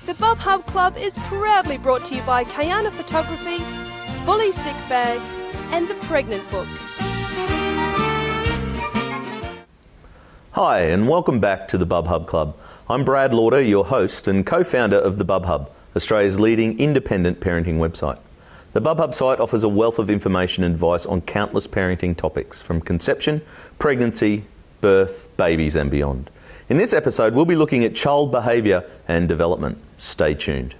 The Bub Hub Club is proudly brought to you by Kayana Photography, Fully Sick Bags, and The Pregnant Book. Hi, and welcome back to the Bub Hub Club. I'm Brad Lauder, your host and co-founder of the Bub Hub, Australia's leading independent parenting website. The Bub Hub site offers a wealth of information and advice on countless parenting topics, from conception, pregnancy, birth, babies and beyond. In this episode, we'll be looking at child behaviour and development. Stay tuned.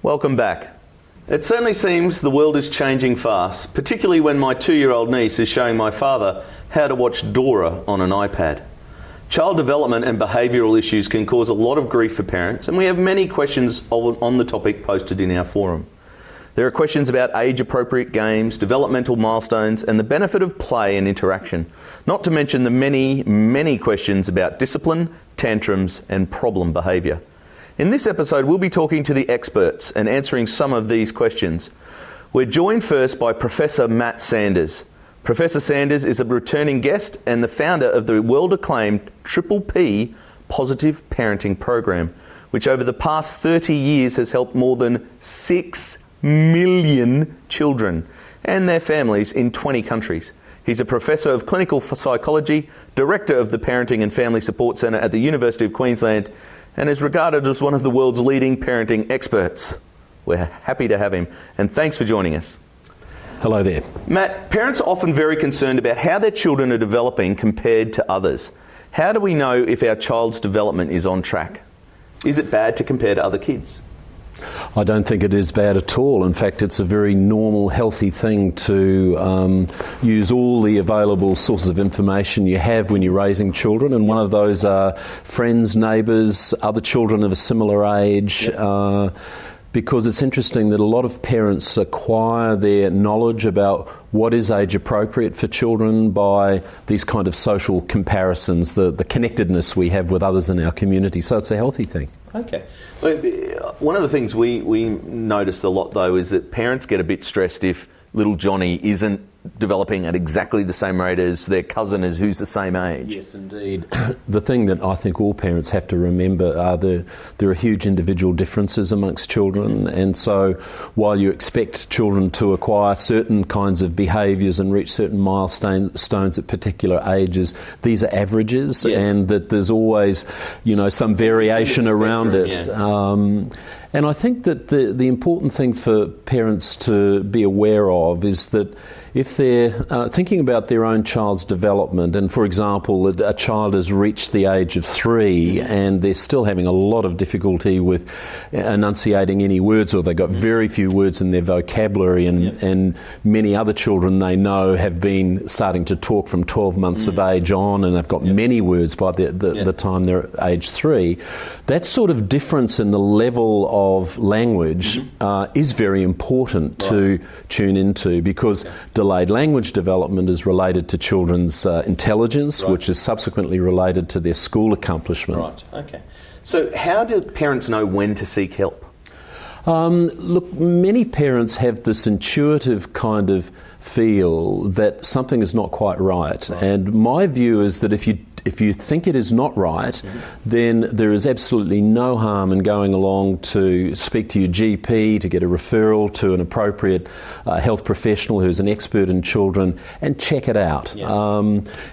Welcome back. It certainly seems the world is changing fast, particularly when my 2-year-old niece is showing my father how to watch Dora on an iPad. Child development and behavioural issues can cause a lot of grief for parents, and we have many questions on the topic posted in our forum. There are questions about age-appropriate games, developmental milestones, and the benefit of play and interaction, not to mention the many questions about discipline, tantrums, and problem behaviour. In this episode, we'll be talking to the experts and answering some of these questions. We're joined first by Professor Matt Sanders. Professor Sanders is a returning guest and the founder of the world-acclaimed Triple P Positive Parenting Program, which over the past 30 years has helped more than 6 million children and their families in 20 countries. He's a professor of clinical psychology, director of the Parenting and Family Support Centre at the University of Queensland, and is regarded as one of the world's leading parenting experts. We're happy to have him, and thanks for joining us. Hello there. Matt, parents are often very concerned about how their children are developing compared to others. How do we know if our child's development is on track? Is it bad to compare to other kids? I don't think it is bad at all. In fact, it's a very normal, healthy thing to use all the available sources of information you have when you're raising children, and one of those are friends, neighbours, other children of a similar age. Because it's interesting that a lot of parents acquire their knowledge about what is age appropriate for children by these kind of social comparisons, the connectedness we have with others in our community. So it's a healthy thing. Okay. One of the things we notice a lot, though, is that parents get a bit stressed if little Johnny isn't developing at exactly the same rate as their cousin is who's the same age. Yes, indeed. The thing that I think all parents have to remember are there are huge individual differences amongst children, and so while you expect children to acquire certain kinds of behaviours and reach certain milestones at particular ages, these are averages. Yes. And that there's always, some variation around it. Yeah. And I think that the important thing for parents to be aware of is that if they're thinking about their own child's development, and for example, a child has reached the age of 3 and they're still having a lot of difficulty with enunciating any words, or they've got very few words in their vocabulary, and many other children they know have been starting to talk from 12 months of age on, and they've got many words by the time they're age 3. That sort of difference in the level of language is very important to tune into, because delayed language development is related to children's intelligence, which is subsequently related to their school accomplishment. Right, okay. So how do parents know when to seek help? Look, many parents have this intuitive kind of feel that something is not quite right. And my view is that if you think it is not right, then there is absolutely no harm in going along to speak to your GP, to get a referral to an appropriate health professional who's an expert in children, and check it out.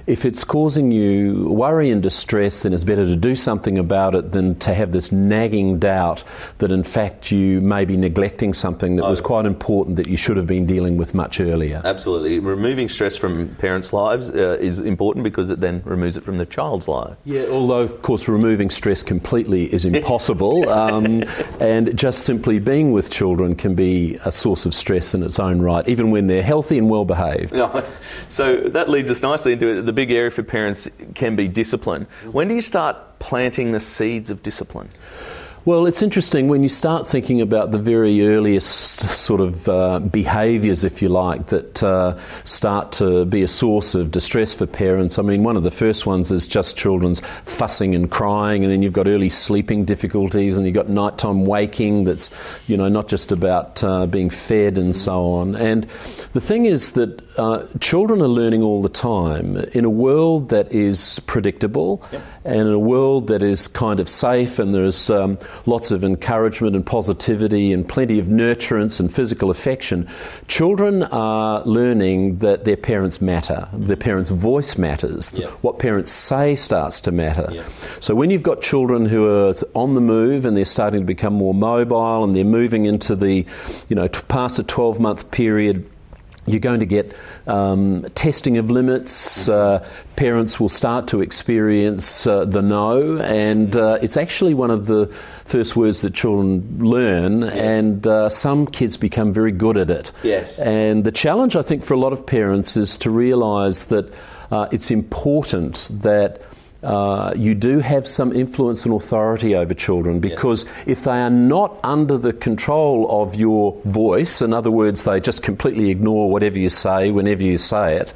If it's causing you worry and distress, then it's better to do something about it than to have this nagging doubt that in fact you may be neglecting something that was quite important that you should have been dealing with much earlier. Absolutely. Removing stress from parents' lives is important, because it then removes it from the child's life. Yeah, although of course removing stress completely is impossible, and just simply being with children can be a source of stress in its own right, even when they're healthy and well behaved. So that leads us nicely into the big area for parents can be discipline. When do you start planting the seeds of discipline? Well, it's interesting when you start thinking about the very earliest sort of behaviours, if you like, that start to be a source of distress for parents. I mean, one of the first ones is just children's fussing and crying, and then you've got early sleeping difficulties, and you've got nighttime waking that's, not just about being fed and so on. And the thing is that children are learning all the time in a world that is predictable, and in a world that is kind of safe, and there's lots of encouragement and positivity and plenty of nurturance and physical affection. Children are learning that their parents matter, their parents' voice matters, what parents say starts to matter. So when you've got children who are on the move and they're starting to become more mobile and they're moving into the, past a 12-month period, you're going to get testing of limits. Parents will start to experience the no, and it's actually one of the first words that children learn, and some kids become very good at it. And the challenge, I think, for a lot of parents is to realise that it's important that you do have some influence and authority over children, because if they are not under the control of your voice, in other words, they just completely ignore whatever you say whenever you say it,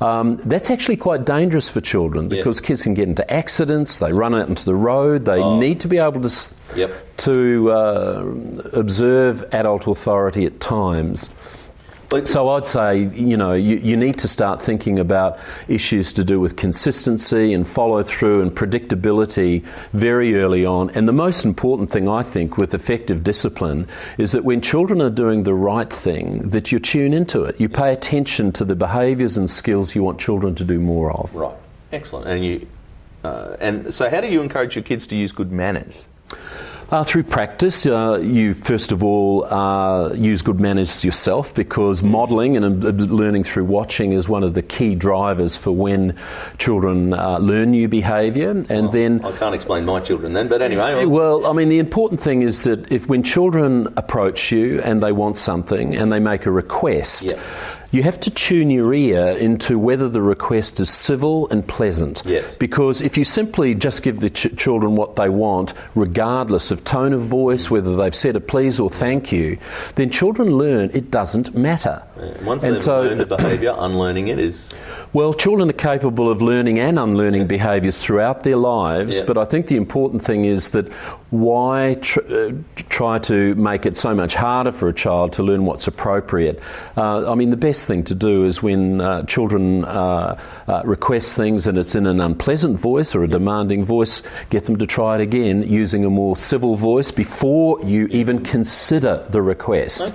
that's actually quite dangerous for children, because kids can get into accidents, they run out into the road, they need to be able to observe adult authority at times. So I'd say, you need to start thinking about issues to do with consistency and follow through and predictability very early on. And the most important thing, I think, with effective discipline is that when children are doing the right thing, that you tune into it. You pay attention to the behaviours and skills you want children to do more of. Right. Excellent. And so how do you encourage your kids to use good manners? Through practice, you first of all use good manners yourself, because modelling and learning through watching is one of the key drivers for when children learn new behaviour. And then I can't explain my children then, but anyway. Well, I mean, the important thing is that when children approach you and they want something and they make a request, you have to tune your ear into whether the request is civil and pleasant. Because if you simply just give the children what they want, regardless of tone of voice, whether they've said a please or thank you, then children learn it doesn't matter. Once they've learned the behaviour, unlearning it is... Well, children are capable of learning and unlearning behaviours throughout their lives, but I think the important thing is that why try to make it so much harder for a child to learn what's appropriate? I mean, the best thing to do is when children request things and it's in an unpleasant voice or a demanding voice, get them to try it again using a more civil voice before you even consider the request.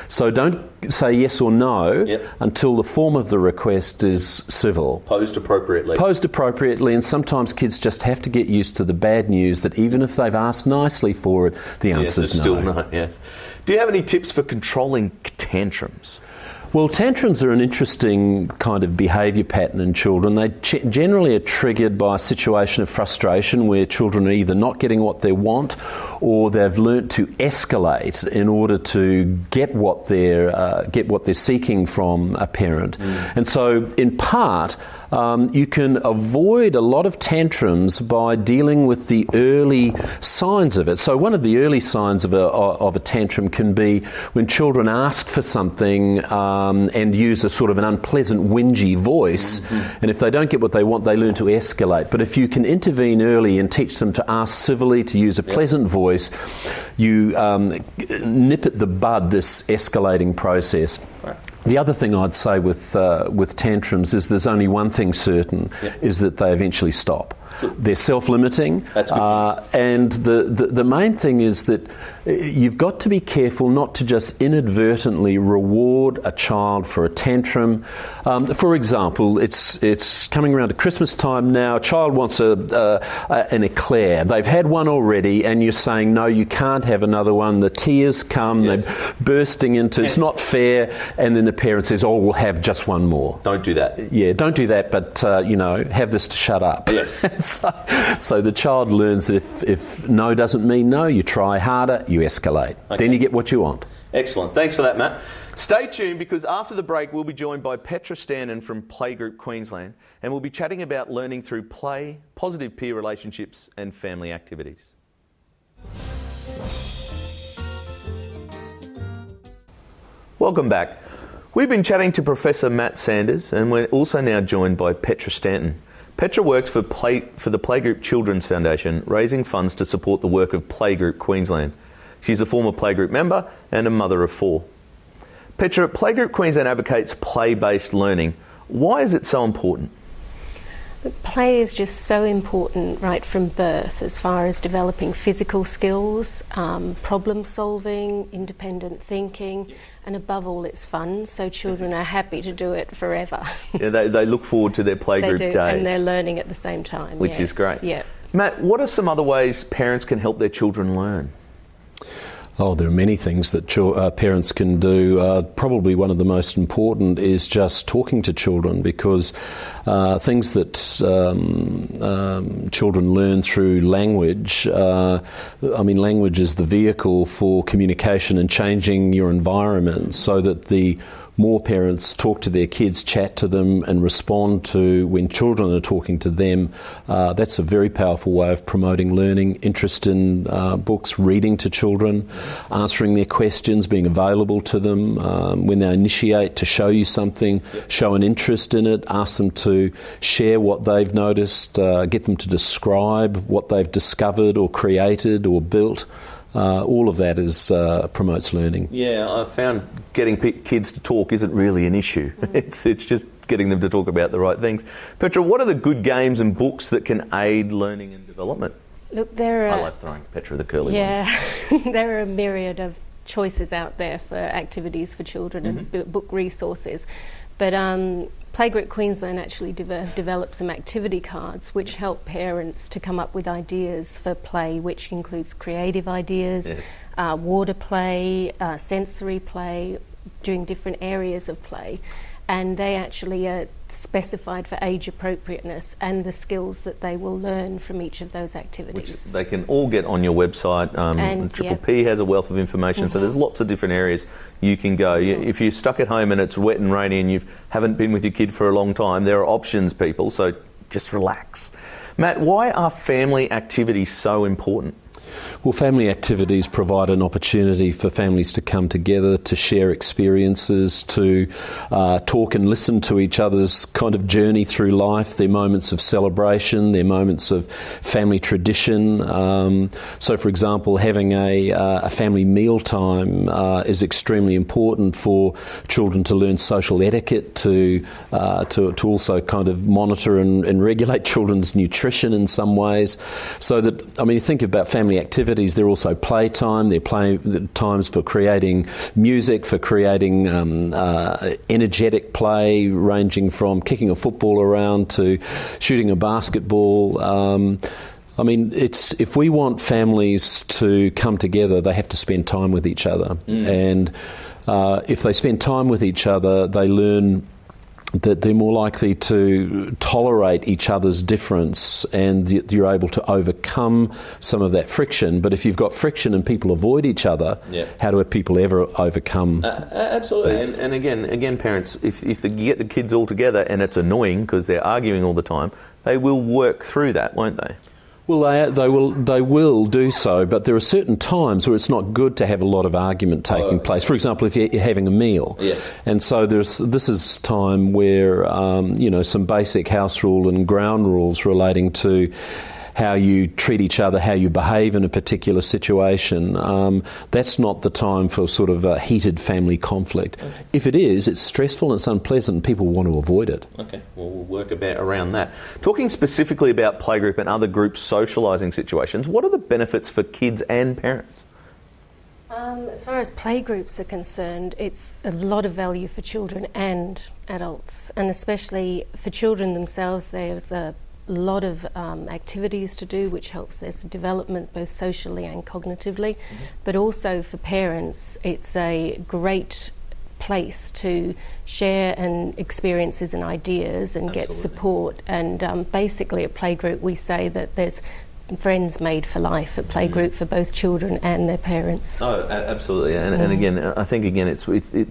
So don't say yes or no until the form of the request is civil. Posed appropriately. Posed appropriately, and sometimes kids just have to get used to the bad news that even if they've asked nicely for it, the answer's no. Still no. Do you have any tips for controlling tantrums? Well, tantrums are an interesting kind of behaviour pattern in children. They generally are triggered by a situation of frustration where children are either not getting what they want or they've learnt to escalate in order to get what they're seeking from a parent. And so, in part, you can avoid a lot of tantrums by dealing with the early signs of it. So one of the early signs of a tantrum can be when children ask for something and use a sort of an unpleasant, whingy voice, and if they don't get what they want, they learn to escalate. But if you can intervene early and teach them to ask civilly, to use a pleasant voice, you nip at the bud this escalating process. The other thing I'd say with tantrums is there's only one thing certain, is that they eventually stop. They're self-limiting, and the main thing is that you've got to be careful not to just inadvertently reward a child for a tantrum. For example, it's coming around to Christmas time now. A child wants an eclair. They've had one already, and you're saying, no, you can't have another one. The tears come, they're bursting into, it's not fair, and then the parent says, oh, we'll have just one more. Don't do that. Yeah, don't do that, but, have this to shut up. So the child learns that if no doesn't mean no, you try harder, you escalate. Then you get what you want. Excellent. Thanks for that, Matt. Stay tuned, because after the break we'll be joined by Petra Stannon from Playgroup Queensland, and we'll be chatting about learning through play, positive peer relationships and family activities. Welcome back. We've been chatting to Professor Matt Sanders, and we're also now joined by Petra Stanton. Petra works for the Playgroup Children's Foundation, raising funds to support the work of Playgroup Queensland. She's a former Playgroup member and a mother of 4. Petra, Playgroup Queensland advocates play-based learning. Why is it so important? Play is just so important right from birth as far as developing physical skills, problem solving, independent thinking, and above all it's fun, so children are happy to do it forever. Yeah, they look forward to their playgroup days. And they're learning at the same time. Which is great. Yeah. Matt, what are some other ways parents can help their children learn? Oh, there are many things that parents can do. Probably one of the most important is just talking to children, because things that children learn through language, language is the vehicle for communication and changing your environment, so that the more parents talk to their kids, chat to them and respond to when children are talking to them, that's a very powerful way of promoting learning. Interest in books, reading to children, answering their questions, being available to them when they initiate to show you something, show an interest in it, ask them to share what they've noticed, get them to describe what they've discovered or created or built. All of that promotes learning. Yeah, I found getting kids to talk isn't really an issue. It's just getting them to talk about the right things. Petra, what are the good games and books that can aid learning and development? Look, I love throwing Petra the curly ones. There are a myriad of choices out there for activities for children and book resources. But Playgroup Queensland actually developed some activity cards which help parents to come up with ideas for play, which includes creative ideas, water play, sensory play, doing different areas of play. And they actually are specified for age appropriateness and the skills that they will learn from each of those activities. Which they can all get on your website. Triple P has a wealth of information, so there's lots of different areas you can go. If you're stuck at home and it's wet and rainy and you haven't been with your kid for a long time, there are options, people, so just relax. Matt, why are family activities so important? Well, family activities provide an opportunity for families to come together, to share experiences, to talk and listen to each other's kind of journey through life, their moments of celebration, their moments of family tradition. So, for example, having a family mealtime is extremely important for children to learn social etiquette, to also kind of monitor and regulate children's nutrition in some ways. So that, you think about family activities, they're also playtime. They're times for creating music, for creating energetic play, ranging from kicking a football around to shooting a basketball. If we want families to come together, they have to spend time with each other. And if they spend time with each other, they learn that they're more likely to tolerate each other's difference, and you're able to overcome some of that friction. But if you've got friction and people avoid each other, how do people ever overcome absolutely that? And again, parents, if you get the kids all together and it's annoying because they're arguing all the time, they will work through that, won't they? Well, they will do so, but there are certain times where it's not good to have a lot of argument taking place. For example, if you're having a meal, and so this is time where some basic house rule and ground rules relating to how you treat each other, how you behave in a particular situation. That's not the time for sort of a heated family conflict. Okay. If it is, it's stressful and it's unpleasant and people want to avoid it. Okay, well, we'll work around that. Talking specifically about playgroup and other group socialising situations, what are the benefits for kids and parents? As far as playgroups are concerned, it's a lot of value for children and adults, and especially for children themselves. There's a lot of activities to do, which helps their development both socially and cognitively. But also for parents, it's a great place to share and experiences and ideas and get support. And basically at Playgroup we say that there's friends made for life at Playgroup for both children and their parents. Oh, absolutely. And again, I think it's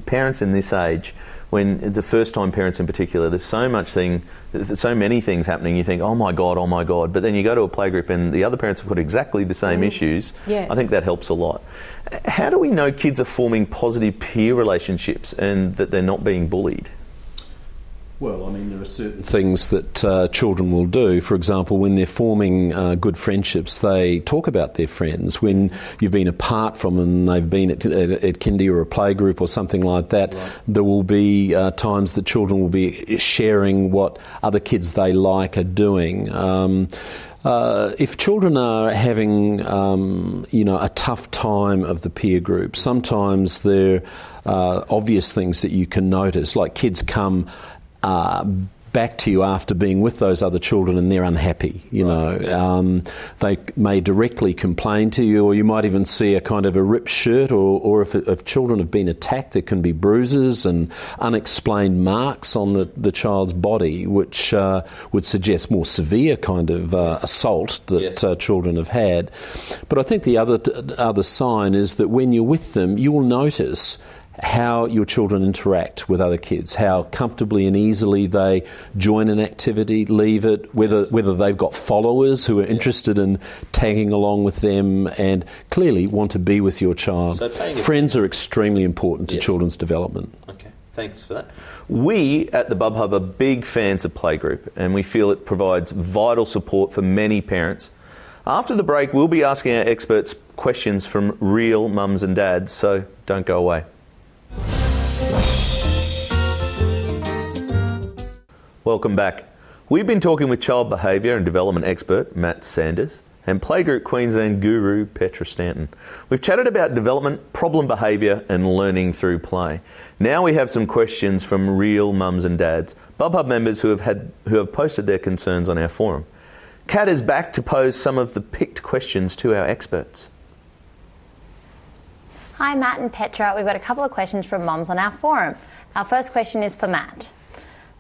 parents in this age when the first-time parents in particular, there's so many things happening. You think, oh my God, but then you go to a playgroup and the other parents have got exactly the same issues. Yes. I think that helps a lot. How do we know kids are forming positive peer relationships and that they're not being bullied? Well, I mean, there are certain things that children will do. For example, when they're forming good friendships, they talk about their friends. When you've been apart from them, they've been at kindy or a playgroup or something like that, right, there will be times that children will be sharing what other kids they like are doing. If children are having, a tough time of the peer group, sometimes there are obvious things that you can notice, like kids come back to you after being with those other children and they're unhappy, they may directly complain to you, or you might even see a kind of a ripped shirt, or if children have been attacked, there can be bruises and unexplained marks on the child's body, which would suggest more severe kind of assault that children have had. But I think the other sign is that when you're with them, you will notice how your children interact with other kids, how comfortably and easily they join an activity, leave it, whether they've got followers who are interested in tagging along with them and clearly want to be with your child. So friends are extremely important to children's development. Okay, thanks for that. We at the Bub Hub are big fans of Playgroup, and we feel it provides vital support for many parents. After the break, we'll be asking our experts questions from real mums and dads, so don't go away. Welcome back. We've been talking with child behaviour and development expert Matt Sanders and Playgroup Queensland guru Petra Stanton. We've chatted about development, problem behaviour and learning through play. Now we have some questions from real mums and dads, Bub Hub members who have posted their concerns on our forum. Kat is back to pose some of the picked questions to our experts. Hi Matt and Petra, we've got a couple of questions from mums on our forum. Our first question is for Matt.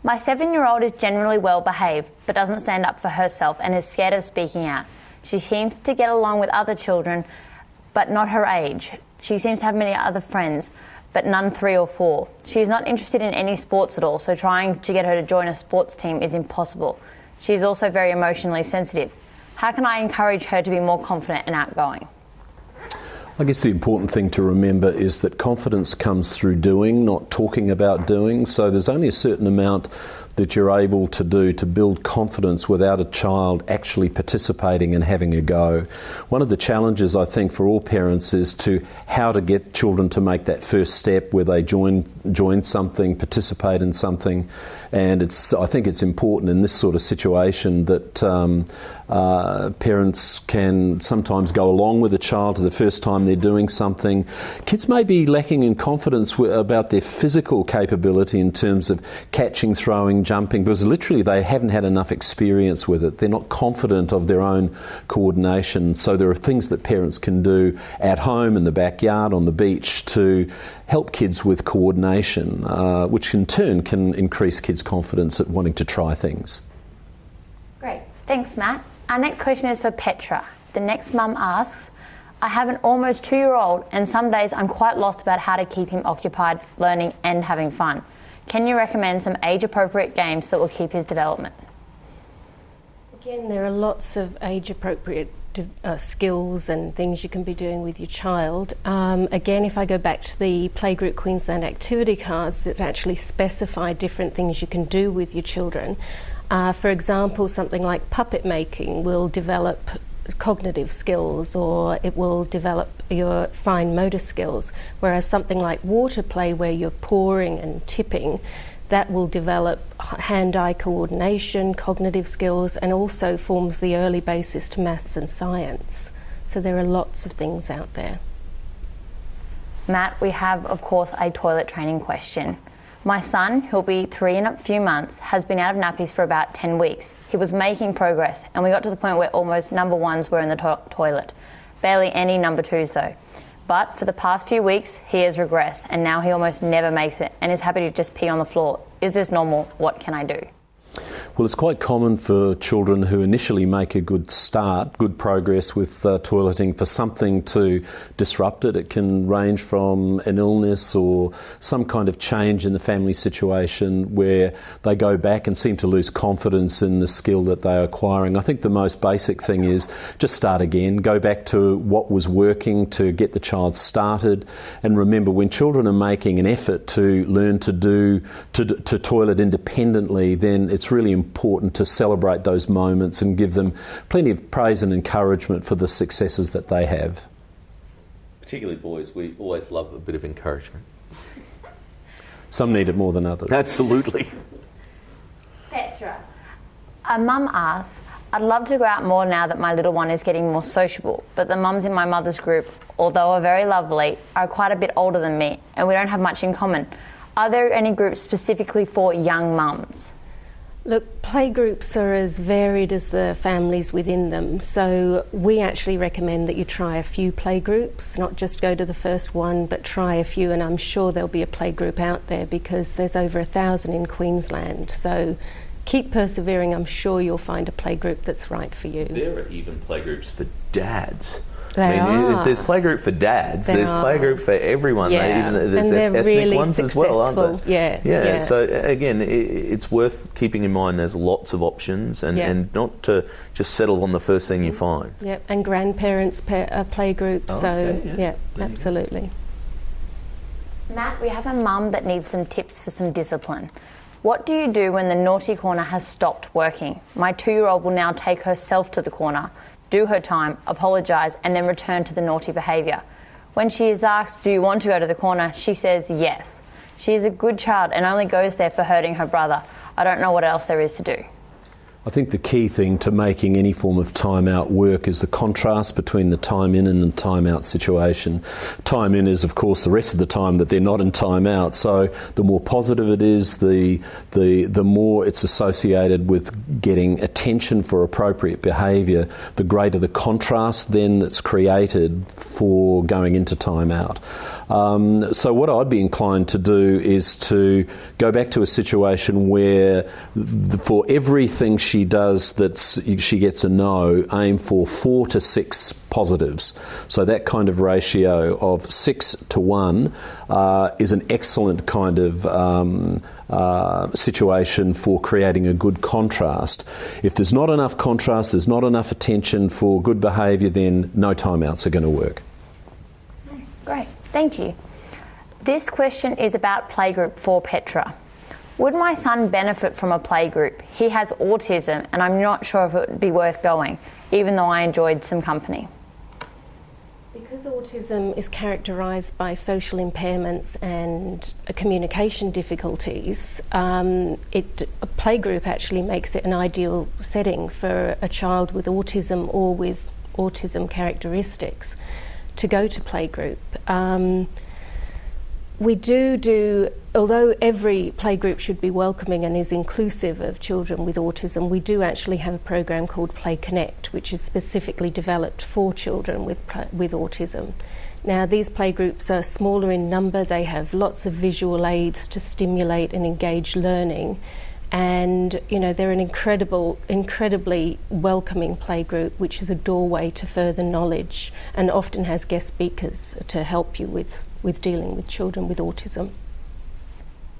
My 7-year-old is generally well behaved but doesn't stand up for herself and is scared of speaking out. She seems to get along with other children but not her age. She seems to have many other friends but none 3 or 4. She is not interested in any sports at all, so trying to get her to join a sports team is impossible. She is also very emotionally sensitive. How can I encourage her to be more confident and outgoing? I guess the important thing to remember is that confidence comes through doing, not talking about doing. So there's only a certain amount that you're able to do to build confidence without a child actually participating and having a go. One of the challenges, I think, for all parents is how to get children to make that first step where they join something, participate in something. And I think it's important in this sort of situation that parents can sometimes go along with a child to the first time they're doing something. Kids may be lacking in confidence about their physical capability in terms of catching, throwing, jumping, because literally they haven't had enough experience with it. They're not confident of their own coordination. So there are things that parents can do at home, in the backyard, on the beach to help kids with coordination, which in turn can increase kids' confidence at wanting to try things. Great. Thanks, Matt. Our next question is for Petra. The next mum asks, I have an almost 2-year-old and some days I'm quite lost about how to keep him occupied, learning and having fun. Can you recommend some age-appropriate games that will keep his development? Again, there are lots of age-appropriate skills and things you can be doing with your child. Again, if I go back to the Playgroup Queensland activity cards that actually specify different things you can do with your children. For example, something like puppet making will develop cognitive skills, or it will develop your fine motor skills, whereas something like water play where you're pouring and tipping, that will develop hand-eye coordination, cognitive skills, and also forms the early basis to maths and science. So there are lots of things out there. Matt, we have, of course, a toilet training question. My son, who'll be 3 in a few months, has been out of nappies for about 10 weeks. He was making progress, and we got to the point where almost number 1s were in the toilet. Barely any number 2s though. But for the past few weeks, he has regressed, and now he almost never makes it and is happy to just pee on the floor. Is this normal? What can I do? Well, it's quite common for children who initially make a good start, good progress with toileting, for something to disrupt it. It can range from an illness or some kind of change in the family situation where they go back and seem to lose confidence in the skill that they're acquiring. I think the most basic thing is just start again, go back to what was working to get the child started, and remember, when children are making an effort to learn to toilet independently, then it's really important to celebrate those moments and give them plenty of praise and encouragement for the successes that they have. Particularly boys, we always love a bit of encouragement. Some need it more than others. Absolutely. Petra. A mum asks, I'd love to go out more now that my little one is getting more sociable, but the mums in my mother's group, although are very lovely, are quite a bit older than me and we don't have much in common. Are there any groups specifically for young mums? Look, playgroups are as varied as the families within them, so we actually recommend that you try a few playgroups, not just go to the first one, but try a few, and I'm sure there'll be a playgroup out there because there's over 1,000 in Queensland. So keep persevering, I'm sure you'll find a playgroup that's right for you. There are even playgroups for dads. There are. If there's playgroup for dads, there's playgroup for everyone. Yeah. There's and they're ethnic really ones successful. as well, aren't they? Yes. Yeah. So again, it's worth keeping in mind there's lots of options and not to just settle on the first thing you find. Yep, and grandparents playgroups. Oh, so okay, yeah, absolutely. Matt, we have a mum that needs some tips for some discipline. What do you do when the naughty corner has stopped working? My 2-year-old will now take herself to the corner, do her time, apologise, and then return to the naughty behaviour. When she is asked, do you want to go to the corner, she says yes. She is a good child and only goes there for hurting her brother. I don't know what else there is to do. I think the key thing to making any form of time out work is the contrast between the time in and the time out situation. Time in is, of course, the rest of the time that they're not in time out. So the more positive it is, the more it's associated with getting attention for appropriate behaviour, the greater the contrast then that's created for going into time out. So what I'd be inclined to do is to go back to a situation where for everything she does that she gets a no, aim for 4 to 6 positives. So that kind of ratio of 6 to 1 is an excellent kind of situation for creating a good contrast. If there's not enough contrast, there's not enough attention for good behaviour, then no timeouts are going to work. Great, thank you. This question is about Playgroup for Petra. Would my son benefit from a playgroup? He has autism and I'm not sure if it would be worth going, even though I enjoyed some company. Because autism is characterised by social impairments and communication difficulties, a playgroup actually makes it an ideal setting for a child with autism or with autism characteristics to go to playgroup. We do, although every playgroup should be welcoming and is inclusive of children with autism, we do actually have a program called Play Connect, which is specifically developed for children with autism. Now, these playgroups are smaller in number, they have lots of visual aids to stimulate and engage learning, and they're an incredibly welcoming playgroup, which is a doorway to further knowledge and often has guest speakers to help you with dealing with children with autism.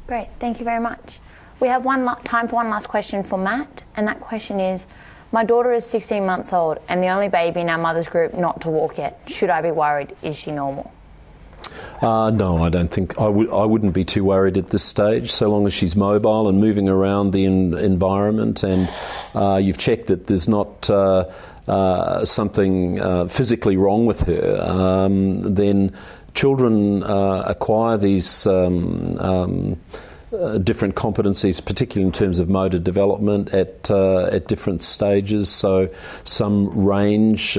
Great, thank you very much. We have time for one last question for Matt, and that question is, my daughter is 16 months old and the only baby in our mother's group not to walk yet. Should I be worried? Is she normal? No, I don't think. I wouldn't be too worried at this stage, so long as she's mobile and moving around the environment, and you've checked that there's not something physically wrong with her. Then children acquire these different competencies, particularly in terms of motor development at different stages. So some range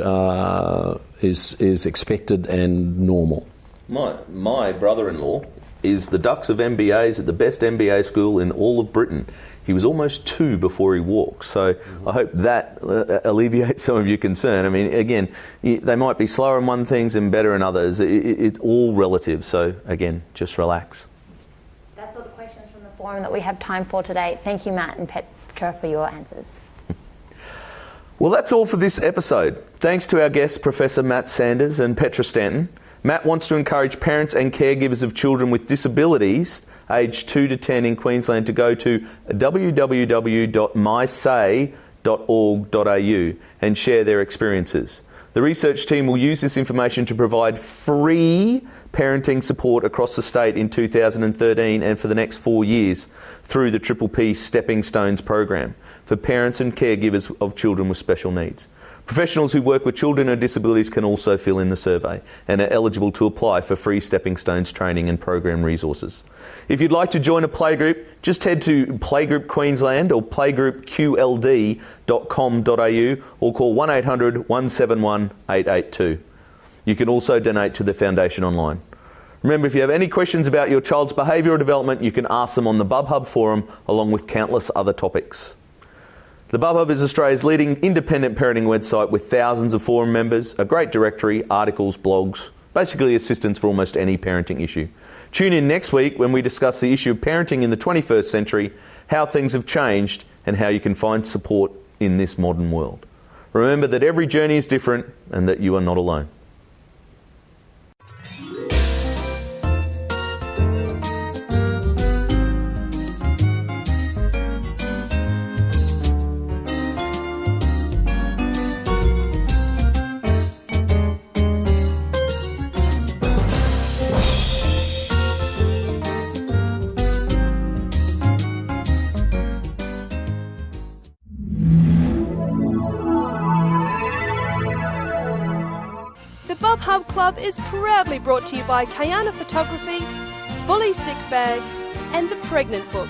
is expected and normal. My brother-in-law is the Dux of MBAs at the best MBA school in all of Britain. He was almost 2 before he walked, so I hope that alleviates some of your concern. I mean, again, they might be slower in one things and better in others. It's all relative, so again, just relax. That's all the questions from the forum that we have time for today. Thank you, Matt and for your answers. Well, that's all for this episode. Thanks to our guests, Professor Matt Sanders and Petra Stanton. Matt wants to encourage parents and caregivers of children with disabilities aged 2 to 10 in Queensland to go to www.mysay.org.au and share their experiences. The research team will use this information to provide free parenting support across the state in 2013 and for the next 4 years through the Triple P Stepping Stones program for parents and caregivers of children with special needs. Professionals who work with children with disabilities can also fill in the survey and are eligible to apply for free Stepping Stones training and program resources. If you'd like to join a playgroup, just head to Playgroup Queensland or playgroupqld.com.au or call 1800 171 882. You can also donate to the foundation online. Remember, if you have any questions about your child's behaviour or development, you can ask them on the Bub Hub forum along with countless other topics. The Bub Hub is Australia's leading independent parenting website with thousands of forum members, a great directory, articles, blogs, basically assistance for almost any parenting issue. Tune in next week when we discuss the issue of parenting in the 21st century, how things have changed and how you can find support in this modern world. Remember that every journey is different and that you are not alone. The Bub Hub Club is proudly brought to you by Kayana Photography, Fully Sick Bags and The Pregnant Book.